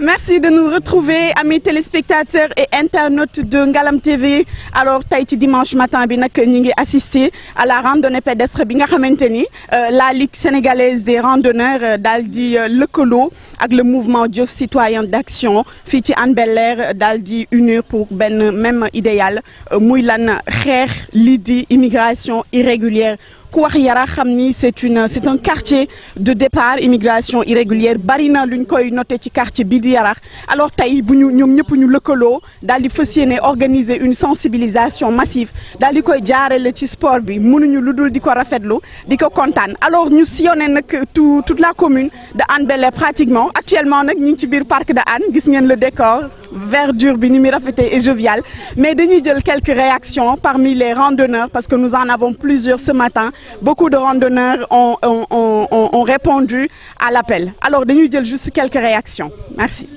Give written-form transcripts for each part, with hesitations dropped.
Merci de nous retrouver, amis téléspectateurs et internautes de Ngalam TV. Alors tey ci dimanche matin bi nag ñi ngi assister à la randonnée pédestre bi nga xamante ni la Ligue sénégalaise des randonneurs daal di lëkkaloo ak le mouvement Jëf citoyen d'action fii ci Hann Bel-Air daal di unir pour benn même idéal muy lan xeex lii di immigration irrégulière. ku wax Yaraax xam ni c'est un quartier de départ immigration irrégulière bari na luñ koy noté ci quartier bi di Yaraax alors tey bu ñu ñoom ñëpp ñu lëkkaloo daal di fas yéene organiser une sensibilisation massive daal di koy jaarale ci sport bi mënuñu lu dul di ko rafetlu di ko kontaan alors ñu sillonné nag toute la commune de Hann Bel-Air pratiquement actuellement nag ñu ngi ci biir parc de Hann gis ngeen le décor verdure bi ni muy rafetee et jovial mais dañuy jël quelques réactions parmi les randonneurs parce que nous en avons plusieurs ce matin. Beaucoup de randonneurs ont répondu à l'appel. Alors, dañuy jël juste quelques réactions. Merci.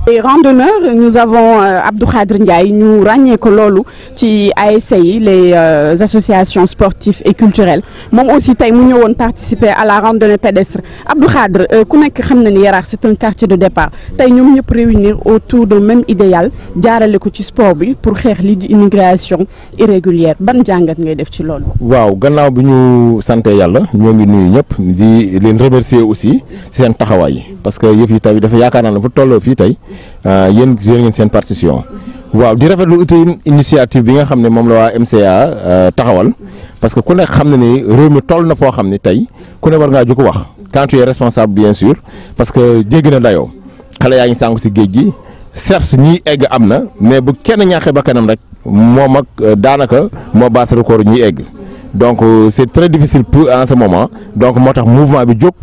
Les randonneurs, nous avons Abdou Khadr Ndiaye ñu ràññee ko loolu ci ASC yi les associations sportives et culturelles moom aussi tey mu ñëwoon participer à la randonnée pédestre Abdou Khadr ku nekk xam na ni Yaraax c'est un quartier de départ tey ñoom ñëpp réunir autour d'un même idéal jaarale ko ci sport bi pour xeex lii di immigration irrégulière ban jàngat ngay def ci loolu. waaw gannaaw bi ñu sante yàlla ñoo ngi nuyu ñëpp di leen remercier aussi seen taxawaay parce que yëf yi tey dafa yaakaar naa ne fu tolloo fii tey. yéen ngeen seen partition waaw di rafetlu initiative bi nga xam ne moom la waa MCA taxawal parce que ku nekk xam ne ni réew mi toll na foo xam ne tey ku ne war ngaa jóg wax quand tu es responsable bien sûr parce que jéggi na dayoo xale yaa ngi sànku si géej gi certes ñiy egg am na mais bu kenn ñaaxee ba kanam rek moom ak daanaka moo baas record ñiy egg donc c'est très difficile pour en ce moment donc moo tax mouvement bi jóg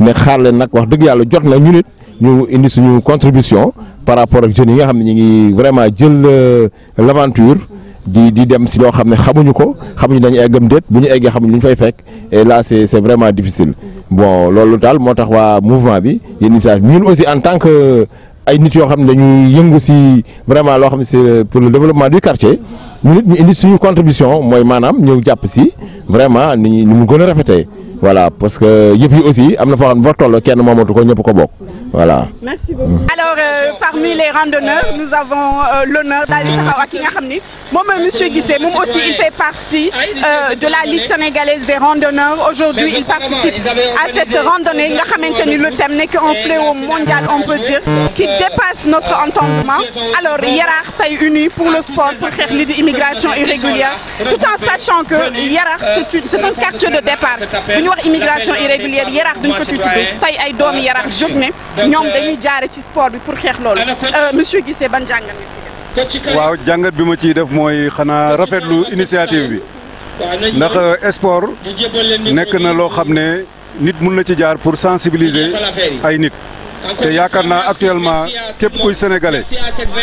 ne xaar leen nag wax dëgg yàlla jot na ñu nit ñu indi suñu contribution par rapport ak jeunes yi nga xam ne ñu ngi vraiment jël l'aventure di dem si loo xam ne xamuñu dañu eggam déet bu ñu eggee xamuñu lu ñu fay fekk et là c'est vraiment difficile bon loolu daal moo tax waa mouvement bi yéen saa ñun aussi en tant que ay nit yoo xam ne dañuy yëngu si vraiment loo xam ne c'est pour le développement du quartier ñu indi suñu contribution mooy maanaam ñëw jàpp si vraiment ni mu gën a rafetee voilà parce que yëf yi aussi am na foo xam ne foo toll kenn moomatu ko ñëpp ko bokk voilà. Merci beaucoup. Alors parmi les randonneurs nous avons l'honneur daal di taxaw ak ki nga xam ni moom monsieur Guissé moom aussi il fait partie de la Ligue sénégalaise des randonneurs aujourd'hui il participe à cette randonnée nga xamante ni le thème n'est qu'un fléau mondial on peut dire qui dépasse notre entendement alors Yaraax tey uni pour le sport pour xeex li di immigration irrégulière tout en sachant que Yaraax c'est un quartier de départ. ñu wax immigration irrégulière Yaraax duñ ko ci tudd tey ay doomi Yaraax jóg ne ñoom dañuy jaare ci sport bi pour xeex loolu monsieur Guissé ban jàngat nga ci def. waaw jàngat bi ma ciy def mooy xanaa rafetlu initiative bi ndax sport nekk na loo xam ne nit mun na ci jaar pour sensibiliser ay nit te yaakaar naa actuellement képp kuy sénégalais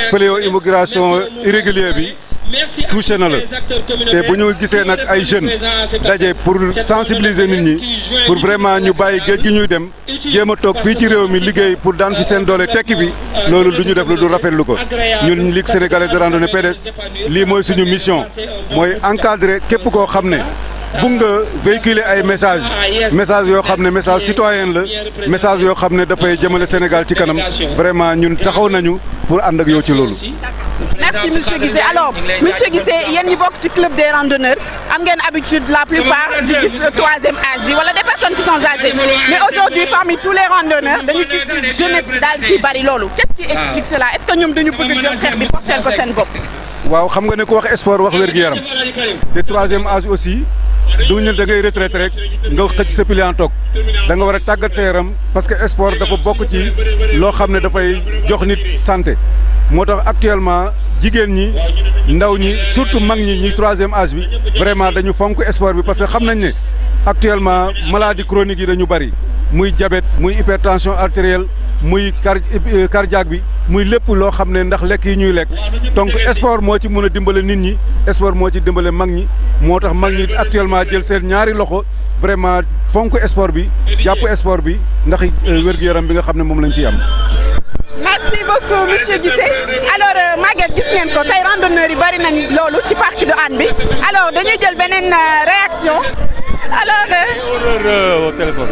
fléau immigration irrégulière bi. touché na la te bu ñu gisee nag ay jeunes daje pour sensibiliser nit ñi pour vraiment ñu bàyyi géej gi ñuy dem jéem a toog fii ci réew mi liggéey pour daan fi seen doole tekki bi loolu du ñu def lu du rafetlu ko ñun Ligue sénégalaise de randonnée pédestre lii mooy suñu mission mooy encadrer képp koo xam ne bugg nga véhiculer ay message yoo xam ne message citoyen la message yoo xam ne dafay jëmale Sénégal ci kanam vraiment ñun taxaw nañu pour ànd ak yow ci loolu. Merci monsieur Guissé alors monsieur Guissé yéen ñi bokk ci club des randonneurs am ngeen habitude la plupart di gis troisième âge bi wala des personnes qui sont âgées mais aujourd'hui parmi tous les randonneurs dañu gis jeunesse bi daal ci bari loolu qu'est-ce qui explique cela est-ce que ñoom dañu bëgg jël xeex bi porter ko seen bopp. waaw xam nga ne ku wax sport wax wér-gu-yaram te troisième âge aussi du ñu da ngay retraité rek nga xëcc sa pliant toog da nga war a tàggat sa yaram parce que sport dafa bokk ci loo xam ne dafay jox nit santé moo tax actuellement jigéen ñi ndaw ñi surtout mag ñi troisième âge bi vraiment dañu fonk sport bi parce que xam nañ ne actuellement maladie chronique yi dañu bari muy diabète muy hypertension artérielle muy cardiaque bi muy lépp loo xam ne ndax lekk yi ñuy lekk donc sport moo ci mën a dimbale nit ñi sport moo ci dimbale mag ñi moo tax mag ñi actuellement jël seen ñaari loxo vraiment fonk sport bi jàpp sport bi ndax wér-gu-yaram bi nga xam ne moom lañ ciy am. Merci beaucoup monsieur Guissé alors Maguette gis ngeen ko tey randonneurs yi bari nañ loolu ci parc de Hann bi alors dañuy jël beneen réaction alors. au téléphone.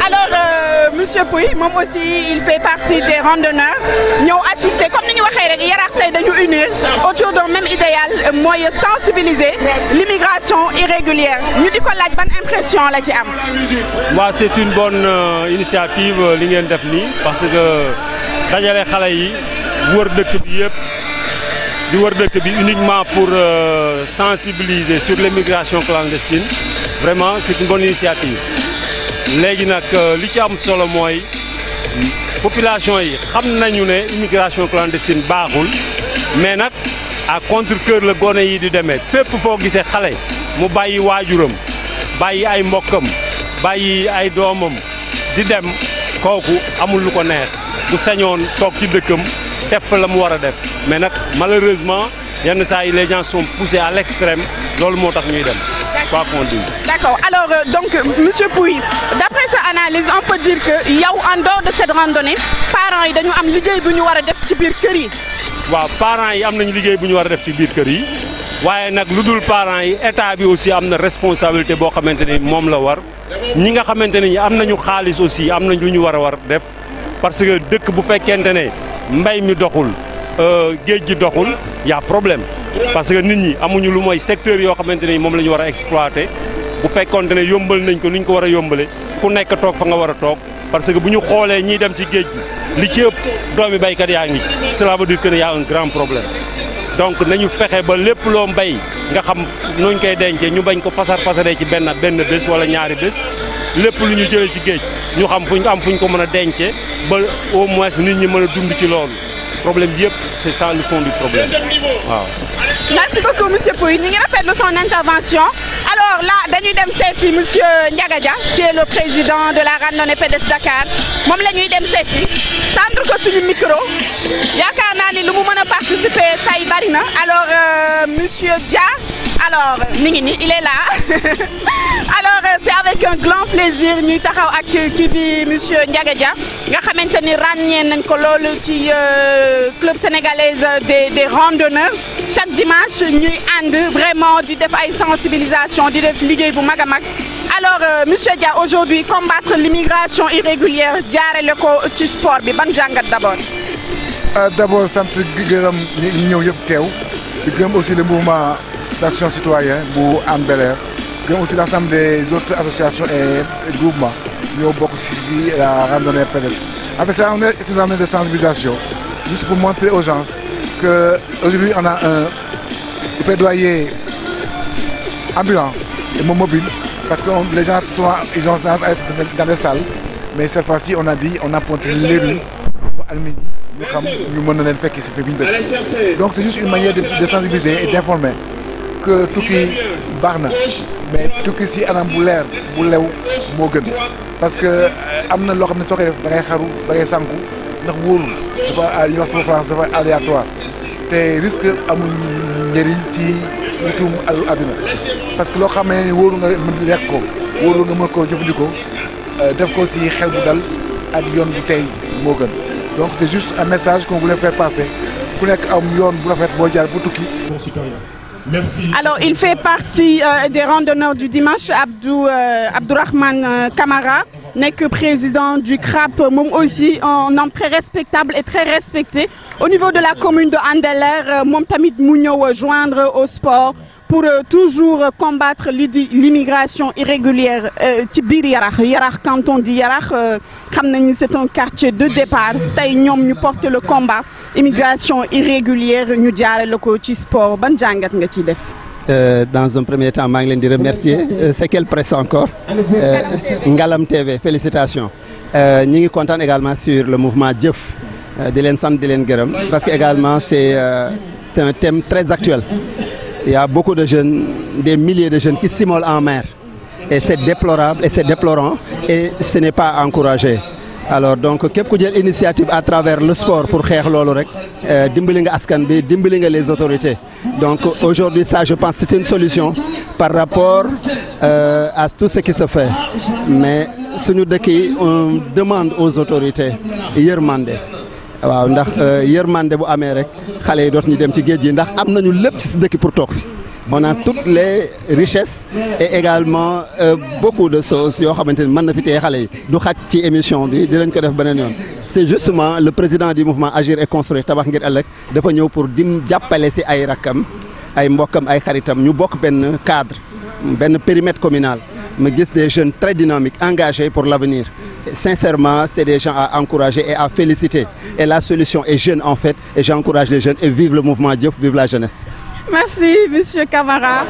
alors monsieur Pouy moom aussi il fait partie des randonneurs ñëw assister comme ni ñu waxee rek Yaraax tey dañu unir autour d'un même idéal mooy sensibiliser l'immigration irrégulière ñu di ko laaj ban impression la ci am. waaw c'est une bonne initiative li ngeen def nii parce que dajale xale yi wër dëkk bi yëpp di wër dëkk bi uniquement pour sensibiliser sur l'immigration clandestine vraiment c'est une bonne initiative. léegi nag li ci am solo mooy population yi xam nañu ne immigration clandestine baaxul mais nag à contre-cœur la gone yi di demee fépp foo gisee xale mu bàyyi waajuram bàyyi ay mbokkam bàyyi ay doomam di dem kooku amul lu ko neex bu sañoon toog ci dëkkam def fa la mu war a def mais nag malheureusement yenn saa yi les gens sont poussés à l'extrême loolu moo tax ñuy dem. D'accord. Alors, donc, monsieur Pouy, d'après sa analyse, on peut dire que yow en dehors de cette randonnée, parents yi dañu am liggéey bu ñu war a def ci biir kër yi. waaw parents yi am nañu liggéey bu ñu war a def ci biir kër yi waaye nag lu dul parents yi état bi aussi am na responsabilité boo xamante ni moom la war ñi nga xamante ne ñi am nañu xaalis aussi am nañ lu ñu war def parce que dëkk bu fekkente ne mbay mi doxul géej gi doxul y a problème. parce que nit ñi amuñu lu mooy secteur yoo xamante ne moom la ñu war a exploiter bu fekkonte ne yombal nañ ko ni ñu ko war a yombale ku nekk toog fa nga war a toog parce que bu ñu xoolee ñiy dem ci géej gi li ci ëpp doomi baykat yaa ngi ci cela veut dire que y a un grand problème donc nañu fexe ba lépp loo mbay nga xam nuñ koy dencee ñu bañ ko pasaree ci benn bés wala ñaari bés lépp lu ñu jëlee ci géej ñu xam fuñ ko mën a dencee ba au moins nit ñi mën a dund ci loolu problème bi yëpp c'est ça le fond du problème waaw. Merci beaucoup monsieur Pouy ñu ngi rafetlu son intervention alors là dañuy dem seeti monsieur Ndiaga Dia qui est le président de la randonnée pédestre Dakar moom la ñuy dem seeti tendre ko suñu micro yaakaar naa ni lu mu mën a participer tey bari na alors monsieur Dia alors mi ngi nii il est là alors c'est avec un grand plaisir ñuy taxaw ak kii di monsieur Ndiaga Dia nga xamante ni ràññee nañ ko loolu ci club sénégalais des randonneurs chaque dimanche ñuy ànd vraiment di def ay sensibilisation di def liggéey bu mag a mag alors monsieur Dia aujourd'hui combattre l'immigration irrégulière jaarale ko ci sport bi ban jàngat d'abord. D'abord sant gërëm ñi ñëw yëpp teew di gërëm aussi le mouvement d'action citoyen bu Hann Bel-Air gërëm aussi l'ensemble des autres associations et groupements ñoo bokk ci la randonnée pédestre. En fait, c'est une randonnée de sensibilisation juste pour montrer aux gens que aujourd'hui on a un plaidoyer ambulant et mobile parce que les gens souvent ils ont tendance à être dans des salles mais cette fois-ci on a dit on apporte les rues ak nit ñi ñu xam ñu mën na leen fekk ci fi ñu dëkk donc c'est juste une manière de sensibiliser et d'informer que tukki baax na mais tukki ci anam bu leer bu lew moo gën parce que am na loo xam ne soo koy def da ngay xaru da ngay sànku ndax wóorul dafa ñu wax sama France dafa aléatoire te risque amul njëriñ ci wutum àdduna parce que loo xam ne wóoru nga mën lekk ko wóoru nga mën koo jëfandikoo def ko ci xel bu dal ak yoon bu tey moo gën donc c'est juste un message qu'on voulait faire passer ku nekk am yoon bu rafet boo jaar bu tukki. Merci. Alors, il fait partie des randonneurs du dimanche, Abdourahmane Camara, n'est que président du CRAP, moom aussi un homme très respectable et très respecté. Au niveau de la commune de Hann Bel-Air, moom tamit mu ñëw joindre au sport pour toujours combattre l'immigration irrégulière ci biir Yaraax quand on dit Yaraax xam nañu c'est un quartier de départ tey ñoom ñu porter le combat immigration irrégulière ñu jaarale ko ci sport ban jàngat nga ciy def. Dans un premier temps maa ngi leen di remercier c'est quelle presse encore Ngalam TV félicitations ñi ngi kontaan également sur le mouvement Jëf di leen sant di leen gërëm parce que également c'est un thème très actuel. Il y a beaucoup de jeunes, des milliers de jeunes qui s'immolent en mer. Et c'est déplorable et c'est déplorant et ce n'est pas encouragé. Alors donc képp ku jël initiative à travers le sport pour xeex loolu rek dimbali nga askan bi dimbali nga les autorités. Donc aujourd'hui ça je pense c'est une solution par rapport à tout ce qui se fait. Mais suñu dëkk yi on demande aux autorités yërmande. waaw ndax yërmande bu amee rek xale yi dootuñu dem ci géej gi ndax am nañu lépp ci dëkk pour toog fi on a toutes les richesses et également beaucoup de choses yoo xamante ni mën na fi teye xale yi du xaj ci émission bi dinañ ko def beneen yoon. c'est justement le président du mouvement Agir et Construire tabax ngir ëllëg dafa ñëw pour dim jàppale si ay rakkam ay mbokkam ay xaritam ñu bokk benn cadre benn périmètre communal ma gis des jeunes très dynamiques engagés pour l'avenir. Sincèrement, c'est des gens à encourager et à féliciter. Et la solution est jeune en fait. Et j'encourage les jeunes et vive le mouvement Diop, vive la jeunesse. Merci, monsieur Camara.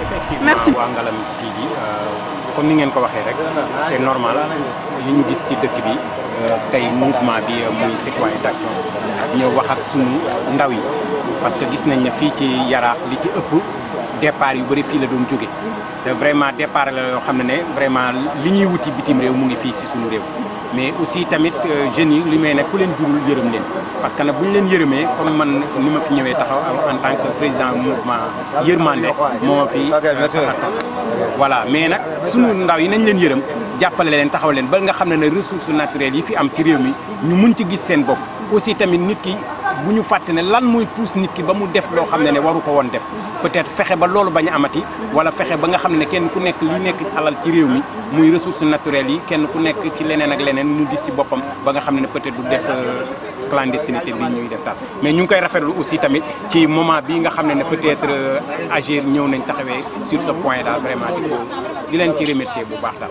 Merci. waa Ngalam TV comme ni ngeen ko waxee rek c'est normal li ñu gis ci dëkk bi tey mouvement bi muy Citoyen d'Action ñëw wax ak sunu ndaw yi parce que gis nañ ne fii ci Yaraax li ci ëpp départ yu bëri fii la doon jóge te vraiment départ la yoo xam ne vraiment li ñuy wuti bitim réew mu ngi fii si sunu réew. mais aussi tamit jeunes yi li may ne ku leen jurul yërëm leen parce que nag bu ñu leen yërëmee comme man ni ma fi ñëwee taxaw en tant que président mouvement yërmande moo fi voilà mais nag sunu ndaw yi nañ leen yërëm jàppale leen taxaw leen ba nga xam ne ressources naturelles yi fi am ci réew mi ñu mun ci gis seen bopp aussi tamit nit ki bu ñu fàtte ne lan mooy pousse nit ki ba mu def loo xam ne waru ko woon def peut-être fexe ba loolu bañ a amati wala fexe ba nga xam ne kenn ku nekk li nekk alal ci réew mi muy ressources naturelles yi kenn ku nekk ci leneen ak leneen mu gis ci boppam ba nga xam ne peut-être du def clandestinité bi ñuy def daal mais ñu ngi koy rafetlu aussi tamit ci moment bi nga xam ne peut-être Agir ñëw nañ taxawee sur ce point là vraiment di leen ci remercier bu baax daal.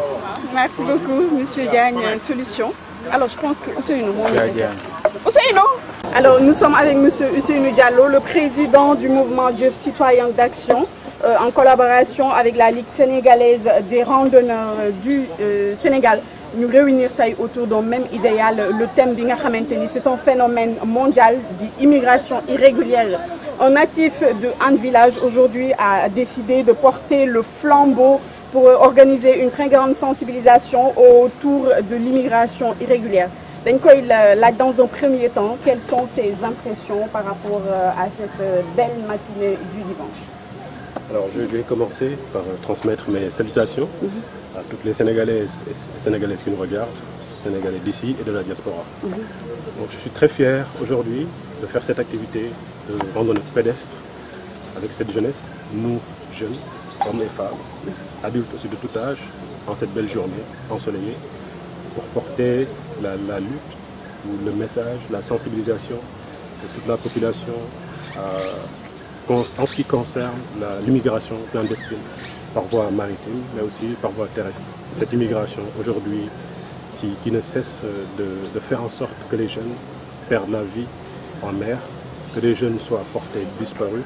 Merci beaucoup monsieur Diagne Solution. Alors je pense que Ousseynou moo Ousseynou. Alors nous sommes avec monsieur Ousseynou Diallo, le président du mouvement Diop Citoyen d'Action, en collaboration avec la Ligue sénégalaise des randonneurs du Sénégal. Nous réunir autour d'un même idéal. Le thème bi nga xamanteni c'est un phénomène mondial d'immigration irrégulière. Un natif de Hann Village aujourd'hui a décidé de porter le flambeau pour organiser une très grande sensibilisation autour de l'immigration irrégulière. Là, dans un premier temps, quelles sont ses impressions par rapport à cette belle matinée du dimanche? Alors, je vais commencer par transmettre mes salutations à toutes les Sénégalaises et Sénégalaises qui nous regardent, Sénégalais d'ici et de la diaspora. Donc, je suis très fier aujourd'hui de faire cette activité de randonnée pédestre avec cette jeunesse, nous, jeunes, hommes et femmes, adultes aussi de tout âge, en cette belle journée ensoleillée, pour porter la lutte, ou le message, la sensibilisation de toute la population en ce qui concerne l'immigration clandestine par voie maritime, mais aussi par voie terrestre. Cette immigration aujourd'hui qui ne cesse de faire en sorte que les jeunes perdent la vie en mer, que les jeunes soient portés disparus,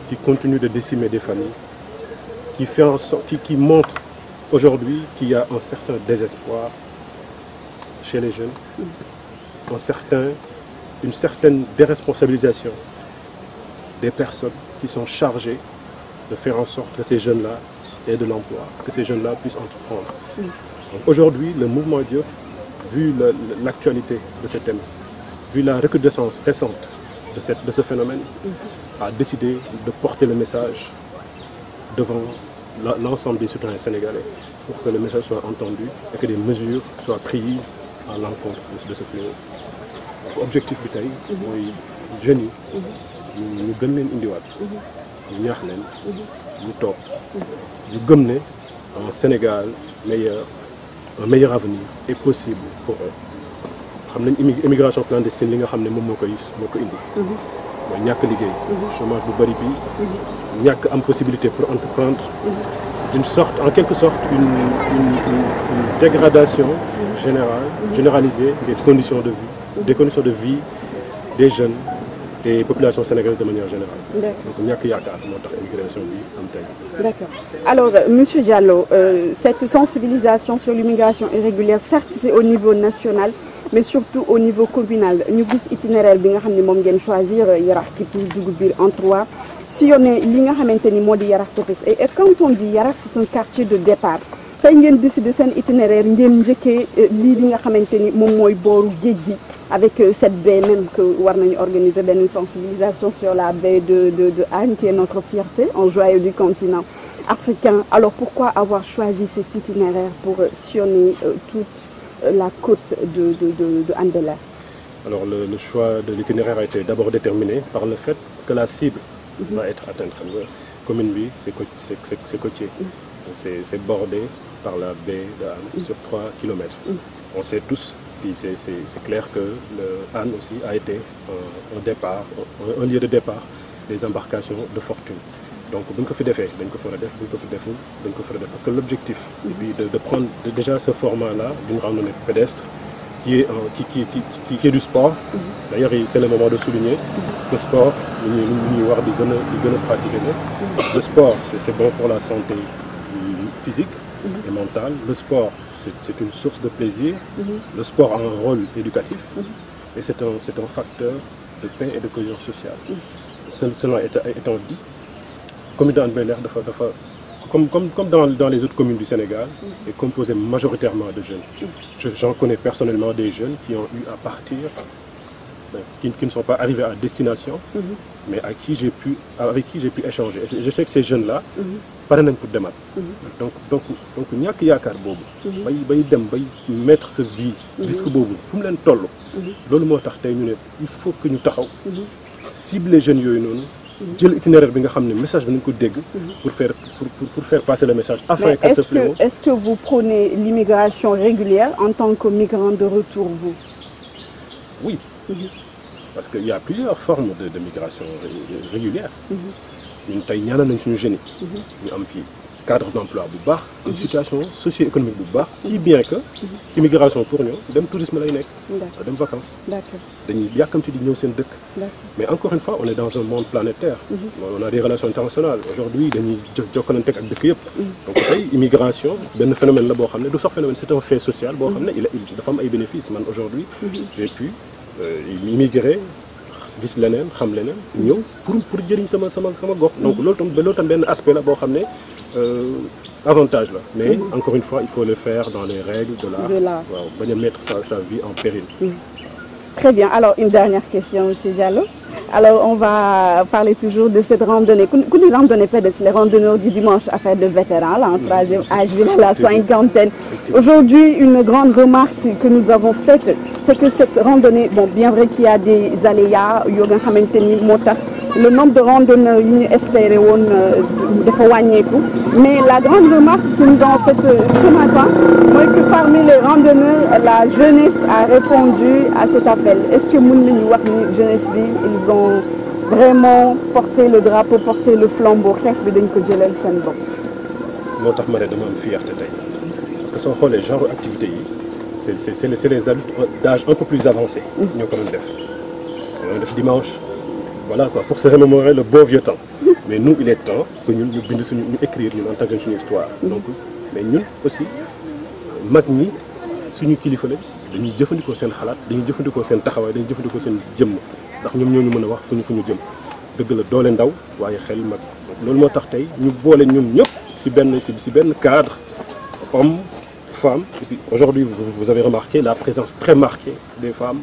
qui continue de décimer des familles, qui montre aujourd'hui qu'il y a un certain désespoir chez les jeunes, une certaine déresponsabilisation des personnes qui sont chargées de faire en sorte que ces jeunes-là aient de l'emploi, que ces jeunes-là puissent entreprendre. Donc aujourd'hui, le mouvement Diop, vu l'actualité de ce thème, vu la recrudescence récente de ce phénomène, a décidé de porter le message devant l'ensemble des citoyens sénégalais pour que le message soit entendu et que des mesures soient prises à l'encontre de ce fléau. Donc, objectif bi tey mooy jeunes yi ñu gën leen indiwaat ñu ñaax leen ñu toog ñu gëm ne un Sénégal un meilleur avenir est possible pour eux. xam nañ immigration clandestine li nga xam ne moom moo ko indi mooy ñàkk liggéey, chômage bu bari bi, ñàkk am possibilité pour entreprendre, en quelque sorte une dégradation généralisée des conditions de vie des jeunes et populations sénégalaises de manière générale. Donc ñàkk yaakaar moo tax immigration bi am tey. D'accord. Alors monsieur Diallo, cette sensibilisation sur l'immigration irrégulière, certes c'est au niveau national, mais surtout au niveau communal. Ñu gis itinéraire bi nga xam ne moom ngeen choisir Yaraax ki pour dugg biir en 3 sillonner li nga xamante ni moo di Yaraax Tefes. Et quand on dit Yaraax, c'est un quartier de départ. tey ngeen décider seen itinéraire ngeen njëkkee lii di nga xamante ni moom mooy booru géej gi avec cette baie même que war nañu organiser benn sensibilisation sur la baie de Hann qui est notre fierté en joyau du continent africain. Alors pourquoi avoir choisi cet itinéraire pour sillonner toute la côte de Hann Bel-Air? Alors le choix de l'itinéraire a été d'abord déterminé par le fait que la cible va être atteinte. Commune B, c'est côtier. C'est bordé par la baie de Hann sur 3 km. On sait tous, puis c'est clair que Hann aussi a été un lieu de départ des embarcations de fortune. Donc bu ñu ko fi defee dañ ko fa def bu ñu ko fi deful dañ ko fa def parce que l'objectif de prendre déjà ce format-là d'une randonnée pédestre qui est du sport. D'ailleurs c'est le moment de souligner le sport lu ñuy wax di gën a pratiquer le sport c'est bon pour la santé physique et mentale. Le sport c'est une source de plaisir. Le sport a un rôle éducatif et c'est un facteur de paix et de cohésion sociale. Cela étant dit, commune de Hann Bel-Air comme dans les autres communes du Sénégal, est composée majoritairement de jeunes. J'en connais personnellement des jeunes qui ont eu à partir, qui ne sont pas arrivés à destination, mais avec qui j'ai pu échanger. Et je sais que ces jeunes-là, pare nañ pour demaat. Donc ñàkk yaakaar boobu. bay dem bay mettre sa vie risque boobu fu mu leen toll. loolu moo tax tey ñu ne il faut que ñu taxaw cibler jeunes yooyu noonu. jël itinéraire bi nga xam ne message bi nañu ko dégg pour faire passer le message afin que ce fléau. Est-ce que vous prenez l'immigration régulière en tant que migrant de retour, vous? Oui, parce qu'il y a plusieurs formes de migration régulière. ñun tey ñaanal nañ suñu jeunes yi ñu am fii cadre d'emploi bu baax am situation socio-économique bu baax si bien que immigration pour ñoom dem tourisme lay nekk dem vacances dañuy yàkkamti di ñëw seen dëkk mais encore une fois on est dans un monde planétaire on a des relations internationales aujourd'hui dañuy jokkalante ak dëkk yëpp donc tey immigration benn phénomène la boo xam ne du sax phénomène c'est un fait social boo xam ne dafa am ay bénéfices man aujourd'hui j'ai pu immigrer gis leneen xam leneen ñëw pour jëriñ sama gox donc loolu tam benn aspect la boo xam ne avantage la mais encore une fois il faut le faire dans les règles de l'art waaw bañ a mettre sa vie en péril. Très bien. Alors une dernière question, monsieur Diallo. Alors on va parler toujours de cette randonnée ku ñu randonnée pédestre, les randonneurs du dimanche, affaire de vétérans là en troisième âge de la cinquantaine. Aujourd'hui une grande remarque que nous avons faite, c'est que cette randonnée, bon bien vrai qu'il y a des aléas yoo nga xamante ni moo tax le nombre de randonneurs yi ñu espéré woon dafa wàññeeku, mais la grande remarque que nous avons faite ce matin mooy que parmi les randonneurs la jeunesse a répondu à cet appel. Est-ce que mën nañu wax ni jeunesse bi ils ont vraiment porté le drapeau, porté le flambeau, xeex bi dañ ko jëlal seen bopp? moo tax ma ne dama am fierté tey parce que soo xoolee genre activité yi c'est les adultes d'âge un peu plus avancé ñoo ko doon def dimanche voilà quoi pour se remémorer le beau vieux temps mais nous il est temps que ñun ñu bind suñu ñu écrire ñun en tant que suñu histoire donc mais ñun aussi mag ñi suñu kilifa lañ dañuy jëfandikoo seen xalaat dañuy jëfandikoo seen taxawaay dañuy jëfandikoo seen jëmm ndax ñoom ñoo ñu mën a wax fu ñu jëm dëgg la doole ndaw waaye xel mag loolu moo tax tey ñu boole ñoom ñëpp ci benn cadre homme femme et puis aujourd'hui vous avez remarqué la présence très marquée des femmes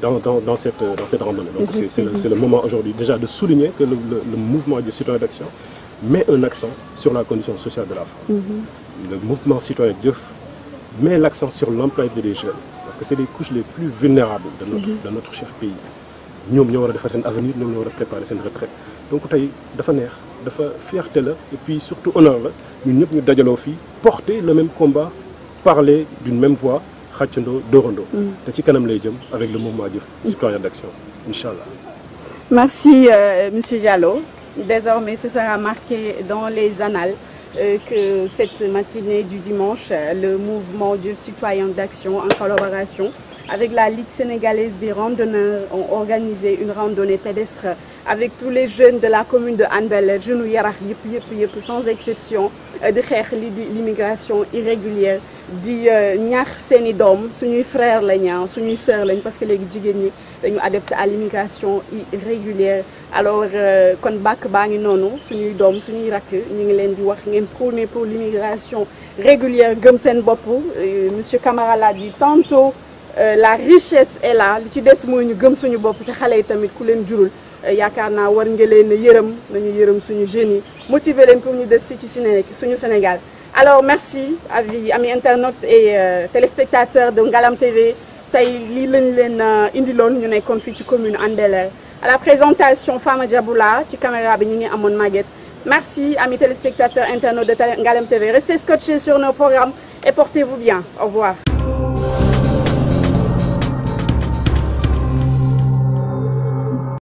dans cette randonnée. Donc c'est le moment aujourd'hui déjà de souligner que le mouvement du citoyen d'action met un accent sur la condition sociale de la femme. Le mouvement citoyen Jëf met l'accent sur l'employabilité des jeunes parce que c'est les couches les plus vulnérables de notre cher pays. ñoom ñoo war a defar seen avenir ñoom ñoo war a préparer seen retraite donc tey dafa neex dafa fierté la et puis surtout honneur la ñun ñëpp ñu dajaloo fii porter le même combat parler d'une même voix xàccandoo dóorandoo te ci kanam lay jëm avec le mouvement Jëf citoyen d'action inchallah. Merci monsieur Diallo. Désormais ce sera marqué dans les annales que cette matinée du dimanche le mouvement Jëf citoyen d'action en collaboration avec la Ligue sénégalaise des randonneurs ont organisé une randonnée pédestre avec tous les jeunes de la commune de Hann Bel-Air, jeunes Yarax yëpp sans exception di xeex li di l'immigration irrégulière di ñaax seeni doom suñuy frères lañ suñuy sœurs lañ parce que léegi jigéen ñi dañu adepte à l'immigration irrégulière. Alors kon bàkk baa ngi noonu suñuy doom suñuy rakk ñu ngi leen di wax ngeen prôner pour l'immigration régulière gëm seen bopp. Monsieur Camara l'a dit tantôt. La richesse est là li ci des mooy ñu gëm suñu bopp te xale yi tamit ku leen jurul yaakaar naa war nga leen yërëm nañu yërëm suñu jeunes yi motiver leen pour ñu des fii ci suñu Sénégal. Alors merci amis internautes et téléspectateurs de Ngalam TV tey lii lañ leen indiloon ñu nekkoon fii ci commune Hann Bel-Air à la présentation Fama Diaboula ci caméra bi ñu ngi amoon Maguette. Merci amis téléspectateurs internautes de Ngalam TV, restez scotchés sur nos programmes et portez-vous bien. Au revoir.